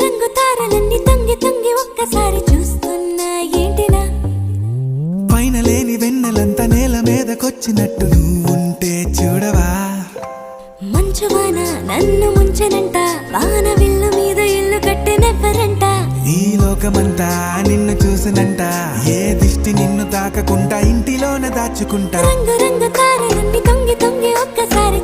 రంగు తారలన్నీ తొంగి తొంగి ఒక్కసారి చూస్తున్నా ఏంటినా పైన లేని వెన్నెలంతా నేల మీదకొచ్చినట్టు నువ్వుంటే చూడవా మంచువాన నన్ను ముంచనంట వాన విల్లు మీద ఇల్లు కట్టెనెవ్వరంట ఈ లోకమంతా నిన్ను చూసినంట ఏ దిష్టి నిన్ను తాకకుండా ఇంటిలోనే దాచుకుంటా రంగు రంగు తారలన్నీ తొంగి తొంగి ఒక్కసారి